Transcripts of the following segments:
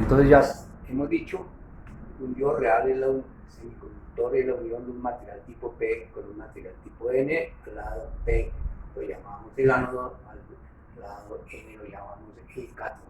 Entonces ya hemos dicho, un diodo real es el semiconductor, es la unión de un material tipo P con un material tipo N. Al lado P lo llamamos el ánodo, al lado N lo llamamos el cátodo.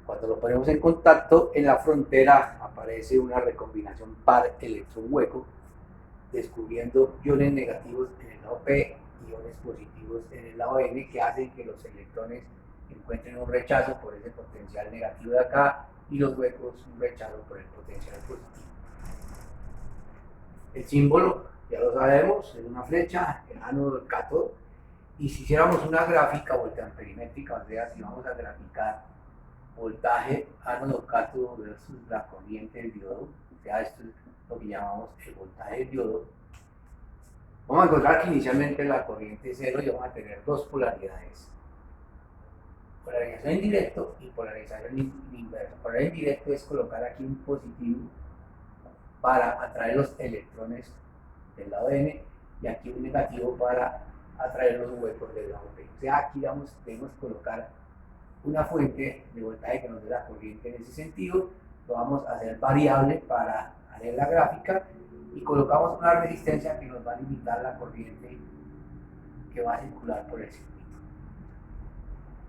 Cuando lo ponemos en contacto, en la frontera aparece una recombinación par electrón hueco, descubriendo iones negativos en el lado P y iones positivos en el lado N, que hacen que los electrones encuentren un rechazo por ese potencial negativo de acá y los huecos un rechazo por el potencial positivo. El símbolo, ya lo sabemos, es una flecha, el ánodo, el cátodo, y si hiciéramos una gráfica voltamperimétrica, o sea, si vamos a graficar voltaje ánodo cátodo versus la corriente del diodo, o sea, esto es lo que llamamos el voltaje del diodo, vamos a encontrar que inicialmente la corriente es cero y vamos a tener dos polaridades. Polarización en directo y polarización inversa. Polarización en directo es colocar aquí un positivo para atraer los electrones del lado N y aquí un negativo para atraer los huecos del lado P. O sea, aquí debemos colocar una fuente de voltaje que nos dé la corriente en ese sentido, lo vamos a hacer variable para hacer la gráfica y colocamos una resistencia que nos va a limitar la corriente que va a circular por el circuito.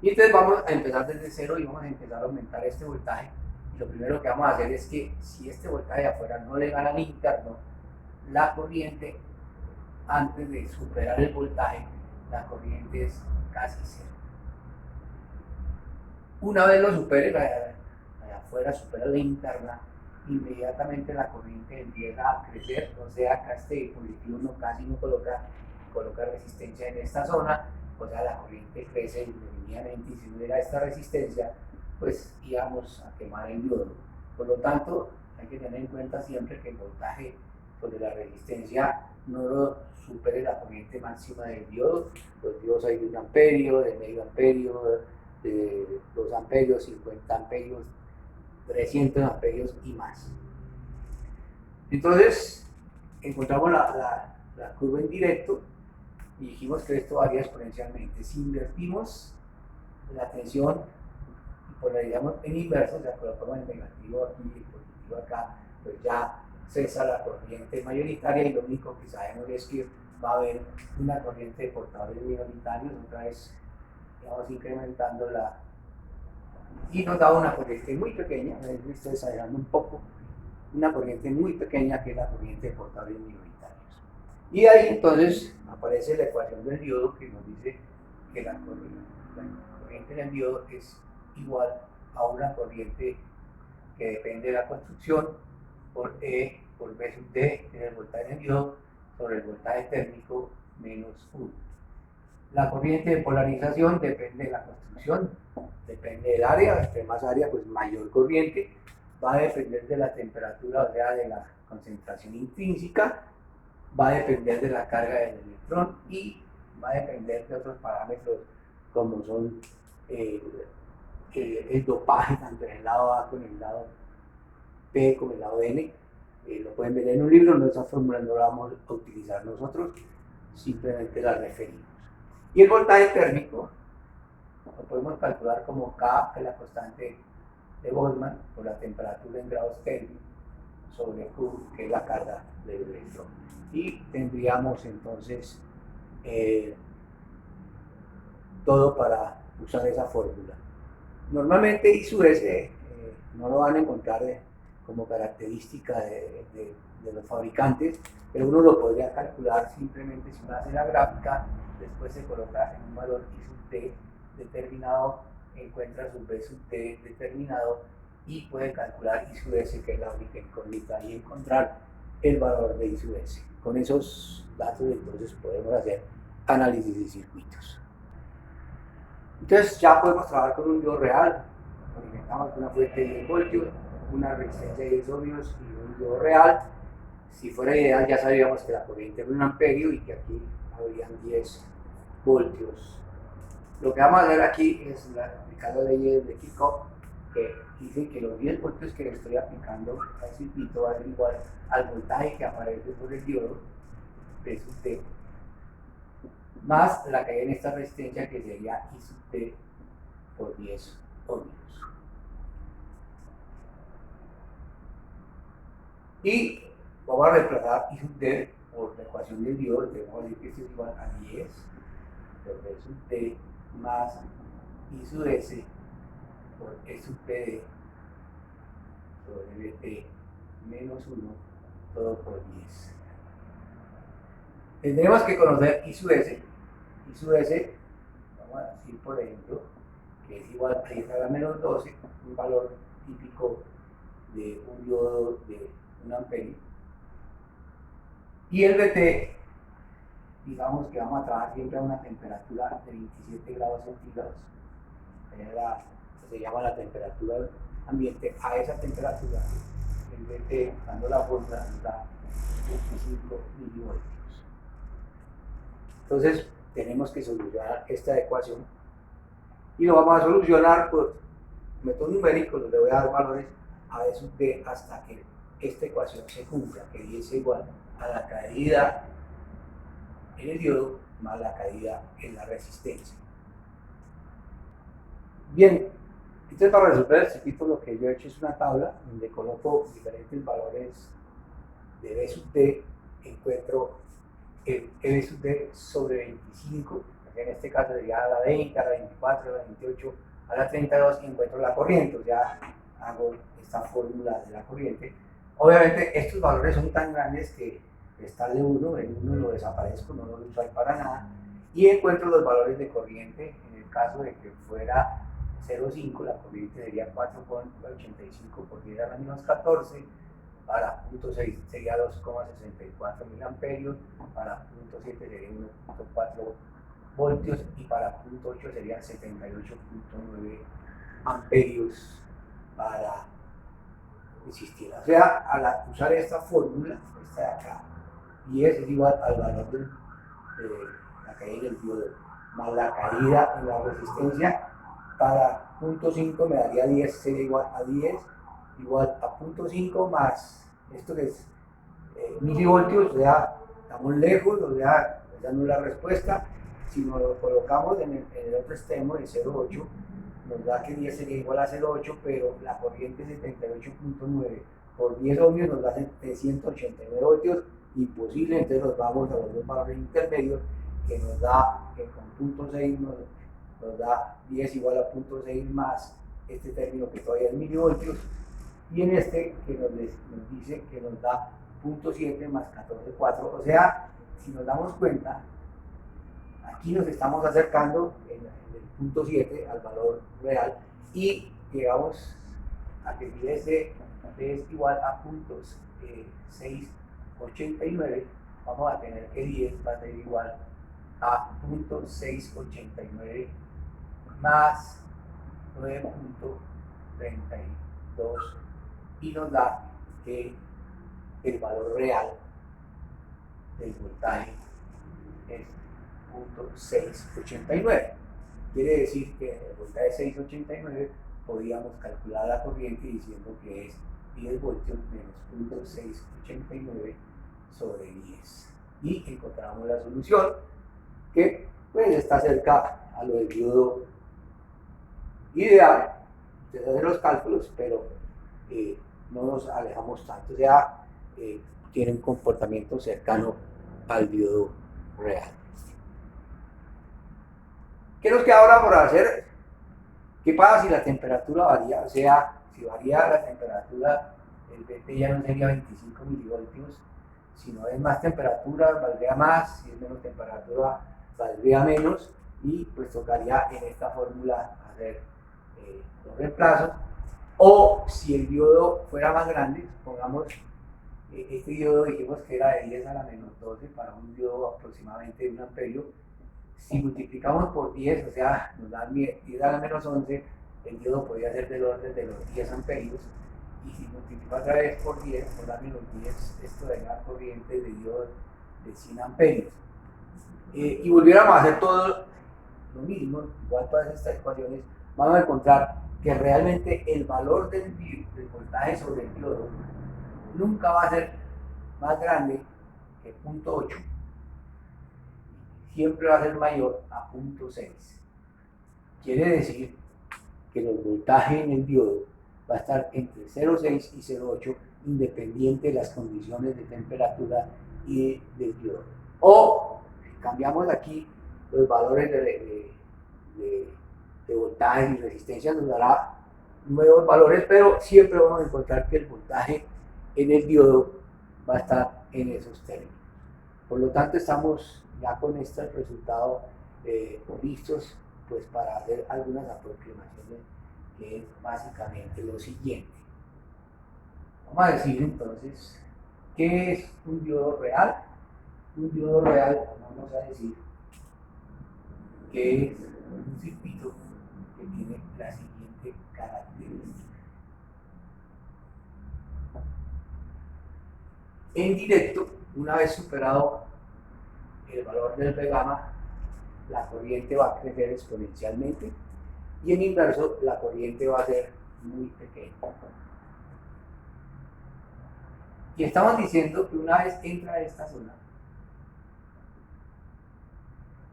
Y entonces vamos a empezar desde cero y vamos a empezar a aumentar este voltaje. Y lo primero que vamos a hacer es que si este voltaje de afuera no le gana al interno, la corriente, antes de superar el voltaje, la corriente es casi cero. Una vez lo supere, la de afuera supera la interna, inmediatamente la corriente empieza a crecer, o sea, acá este dispositivo casi no coloca resistencia en esta zona, o sea, la corriente crece indefinitivamente y si no hubiera esta resistencia, pues íbamos a quemar el diodo. Por lo tanto, hay que tener en cuenta siempre que el voltaje sobre la resistencia no supere la corriente máxima del diodo. Los diodos hay de 1 amperio, de medio amperio, de 2 amperios, 50 amperios, 300 amperios y más. Entonces, encontramos la curva en directo y dijimos que esto varía exponencialmente. Si invertimos la tensión y polarizamos en inverso, o sea, colocamos el negativo aquí y el positivo acá, pues ya cesa la corriente mayoritaria y lo único que sabemos es que va a haber una corriente de portadores minoritarios, otra vez vamos incrementando y nos da una corriente muy pequeña, estoy exagerando un poco, una corriente muy pequeña que es la corriente de portadores minoritarios. Y ahí entonces aparece la ecuación del diodo que nos dice que la corriente del diodo es igual a una corriente que depende de la construcción por E por B sub D, que es el voltaje del diodo, sobre el voltaje térmico menos 1. La corriente de polarización depende de la construcción, depende del área, entre más área, pues mayor corriente, va a depender de la temperatura, o sea, de la concentración intrínseca, va a depender de la carga del electrón y va a depender de otros parámetros como son el dopaje, tanto en el lado A como en el lado P como en el lado N. Lo pueden ver en un libro, no esa fórmula no la vamos a utilizar nosotros, simplemente la referimos. Y el voltaje térmico lo podemos calcular como K, que es la constante de Boltzmann, por la temperatura en grados Kelvin, sobre Q, que es la carga del electrón. Y tendríamos entonces todo para usar esa fórmula. Normalmente I sub S no lo van a encontrar como característica de los fabricantes, pero uno lo podría calcular simplemente si uno hace la gráfica, después se coloca en un valor I sub T determinado, encuentra su B sub T determinado y puede calcular I sub S, que es la única incógnita, y encontrar el valor de I sub S. Con esos datos entonces podemos hacer análisis de circuitos. Entonces ya podemos trabajar con un diodo real, alimentamos una fuente de 10 voltios, una resistencia de 10 ohmios y un diodo real. Si fuera ideal ya sabíamos que la corriente es 1 amperio y que aquí habrían 10 voltios. Lo que vamos a hacer aquí es aplicar las leyes de Kirchhoff, que dicen que los 10 voltios que le estoy aplicando al circuito va a ser igual al voltaje que aparece por el diodo, P sub T, más la que hay en esta resistencia, que sería I sub T por 10 ohmios. Y vamos a reemplazar I sub D por la ecuación del diodo, tenemos que decir que esto es igual a 10 por B sub D más I sub S por E sub PD sobre BT menos 1 todo por 10. Tendremos que conocer I sub S. I sub S, vamos a decir por ejemplo, que es igual a 10 a la menos 12, un valor típico de un diodo de 1 amperio. Y el BT, digamos que vamos a trabajar siempre a una temperatura de 27 grados centígrados. Se llama la temperatura ambiente. A esa temperatura, el BT, dando la fórmula, nos da 25 milivoltios. Entonces, tenemos que solucionar esta ecuación y lo vamos a solucionar por método numérico. Le voy a dar valores a E sub D hasta que esta ecuación se cumpla, que y es igual a la caída en el diodo más la caída en la resistencia. Bien, entonces para resolver el circuito lo que yo he hecho es una tabla donde coloco diferentes valores de B sub D, encuentro el B sub D sobre 25, en este caso sería a la 20, a la 24, a la 28, a la 32 y encuentro la corriente, o sea, hago esta fórmula de la corriente. Obviamente estos valores son tan grandes que está el 1, el 1 lo desaparezco, no lo uso ahí para nada, y encuentro los valores de corriente. En el caso de que fuera 0,5, la corriente sería 4,85 por 10 a la menos 14, para 0.6 sería 2,64 mil amperios, para 0.7 sería 1.4 voltios y para 0.8 serían 78.9 amperios para existir. O sea, al usar esta fórmula, esta de acá, y es igual al valor de la caída del diodo más la caída en la resistencia, para 0.5 me daría 10, sería igual a 10, igual a 0.5 más esto que es milivoltios, o sea, estamos lejos, o sea, esa no es la respuesta. Si nos lo colocamos en el otro extremo de 0,8, nos da que 10 sería igual a 0,8, pero la corriente 78.9 por 10 ohmios nos da 789 voltios, imposible. Entonces nos vamos a los dos valores intermedios, que nos da que con 0.6 nos da 10 igual a 0.6 más este término que todavía es milivoltios, y en este que nos dice que nos da 0.7 más 14,4, o sea, si nos damos cuenta, aquí nos estamos acercando en el 0.7 al valor real y llegamos a que si S es igual a 0.689, vamos a tener que 10 va a ser igual a 0.689 más 9.32 y nos da que el valor real del voltaje es 0.689. Quiere decir que en el voltaje 689 podríamos calcular la corriente diciendo que es 10 voltios menos 0.689 sobre 10. Y encontramos la solución que pues está cerca a lo del diodo ideal. Ustedes hacen los cálculos, pero no nos alejamos tanto, o sea, tiene un comportamiento cercano al diodo real. ¿Qué nos queda ahora por hacer? ¿Qué pasa si la temperatura varía? O sea, si varía la temperatura, el BT ya no sería 25 milivoltios. Si no es más temperatura, valdría más. Si es menos temperatura, valdría menos. Y pues tocaría en esta fórmula hacer los reemplazos. O si el diodo fuera más grande, supongamos, este diodo dijimos que era de 10 a la menos 12 para un diodo aproximadamente de 1 amperio. Si multiplicamos por 10, o sea, nos da 10 a la menos 11, el diodo podría ser del orden de los 10 amperios. Y si multiplico otra vez por 10, nos da menos 10, esto de la corriente de diodo de 100 amperios. Y volviéramos a hacer todo lo mismo, igual todas estas ecuaciones, vamos a encontrar que realmente el valor del voltaje sobre el diodo nunca va a ser más grande que 0.8, siempre va a ser mayor a 0.6. Quiere decir que los voltajes en el diodo va a estar entre 0,6 y 0,8 independiente de las condiciones de temperatura y del diodo. O si cambiamos aquí los valores de voltaje y resistencia, nos dará nuevos valores, pero siempre vamos a encontrar que el voltaje en el diodo va a estar en esos términos. Por lo tanto, estamos ya con este resultado listos pues, para hacer algunas aproximaciones, que es básicamente lo siguiente. Vamos a decir entonces, ¿qué es un diodo real? Un diodo real, vamos a decir, que es un circuito que tiene la siguiente característica. En directo, una vez superado el valor del V gamma, la corriente va a crecer exponencialmente, y en inverso la corriente va a ser muy pequeña. Y estamos diciendo que una vez entra a esta zona,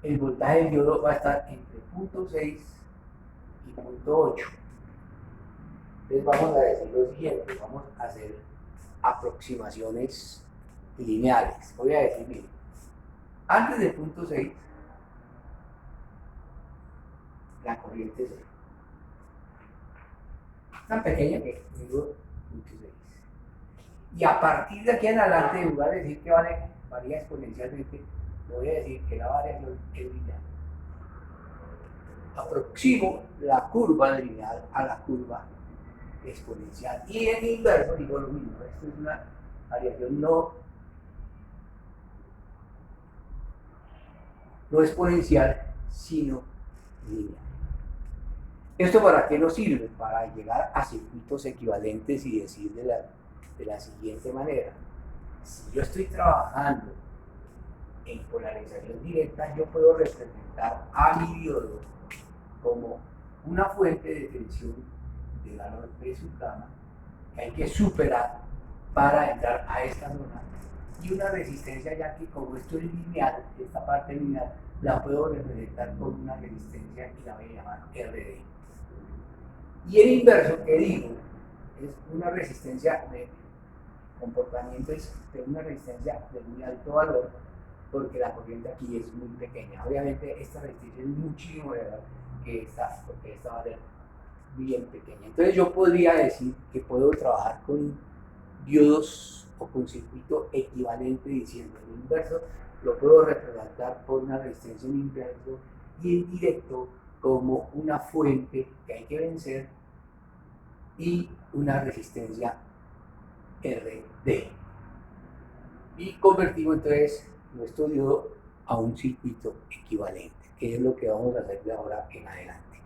el voltaje del diodo va a estar entre 0,6 y 0,8. Entonces vamos a decir lo siguiente, vamos a hacer aproximaciones lineales. Voy a decir, miren, antes del 0,6 la corriente es 0. Tan pequeña que digo 0,6. Y a partir de aquí en adelante, en lugar de decir que varía exponencialmente, voy a decir que la variación es lineal. Aproximo la curva lineal a la curva exponencial. Y en inverso digo lo mismo. Esto es una variación no exponencial, sino lineal. ¿Esto para qué nos sirve? Para llegar a circuitos equivalentes y decir de la siguiente manera: si yo estoy trabajando en polarización directa, yo puedo representar a mi diodo como una fuente de tensión de valor de su gamma que hay que superar para entrar a esta zona, y una resistencia, ya que como esto es lineal, esta parte lineal la puedo representar con una resistencia y la voy a llamar RD. Y el inverso, que digo, es una resistencia de comportamiento, es de una resistencia de muy alto valor, porque la corriente aquí es muy pequeña. Obviamente esta resistencia es muchísimo mayor que esta, porque esta va a ser bien pequeña. Entonces yo podría decir que puedo trabajar con diodos o con circuito equivalente, diciendo el inverso lo puedo representar por una resistencia en inverso, y en directo como una fuente que hay que vencer y una resistencia RD. Y convertimos entonces nuestro diodo a un circuito equivalente, que es lo que vamos a hacer de ahora en adelante.